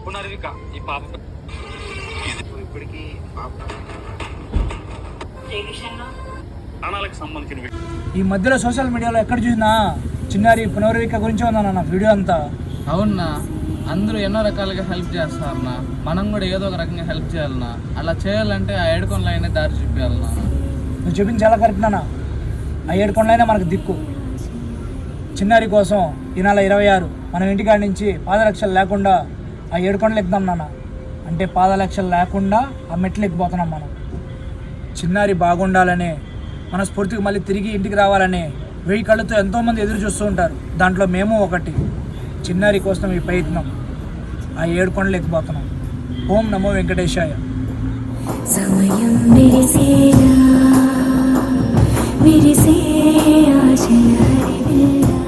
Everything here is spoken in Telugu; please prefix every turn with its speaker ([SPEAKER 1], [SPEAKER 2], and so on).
[SPEAKER 1] పునర్విక ఈ పాప
[SPEAKER 2] ఇప్పటికీ
[SPEAKER 1] ప్రాణాలకు సంబంధించిన
[SPEAKER 3] ఈ మధ్యలో సోషల్ మీడియాలో ఎక్కడ చూసినా చిన్నారి పునర్విక గురించి ఉందన్న వీడియో అంతా.
[SPEAKER 4] అవునా, అందరూ ఎన్నో రకాలుగా హెల్ప్ చేస్తారన్నా, మనం కూడా ఏదో ఒక రకంగా హెల్ప్ చేయాలన్నా. అలా చేయాలంటే ఆ ఏడుకొండలైనా దారి చూపించాలన్నా.
[SPEAKER 3] నువ్వు చెప్పింది చాలా కరెక్ట్ నాన్న. ఆ 7 కొండలైనా మనకు దిక్కు. చిన్నారి కోసం ఈ నెల 26 మనం ఇంటికాడి నుంచి పాదరక్షలు లేకుండా ఆ 7 కొండలు ఎక్కుదాం నాన్న. అంటే పాదరక్షలు లేకుండా ఆ మెట్లు ఎక్కిపోతున్నాం మనం. చిన్నారి బాగుండాలనే మనస్ఫూర్తికి మళ్ళీ తిరిగి ఇంటికి రావాలని 1000 కళ్ళతో ఎంతోమంది ఎదురు చూస్తూ ఉంటారు. దాంట్లో మేము ఒకటి. చిన్నారి కోసం ఈ ప్రయత్నం ఆ 7 కొండలు ఎక్కిపోతున్నాం. ఓం నమో వెంకటేశాయ.
[SPEAKER 5] సమయం మెరిసే ఆశల హరివిల్లా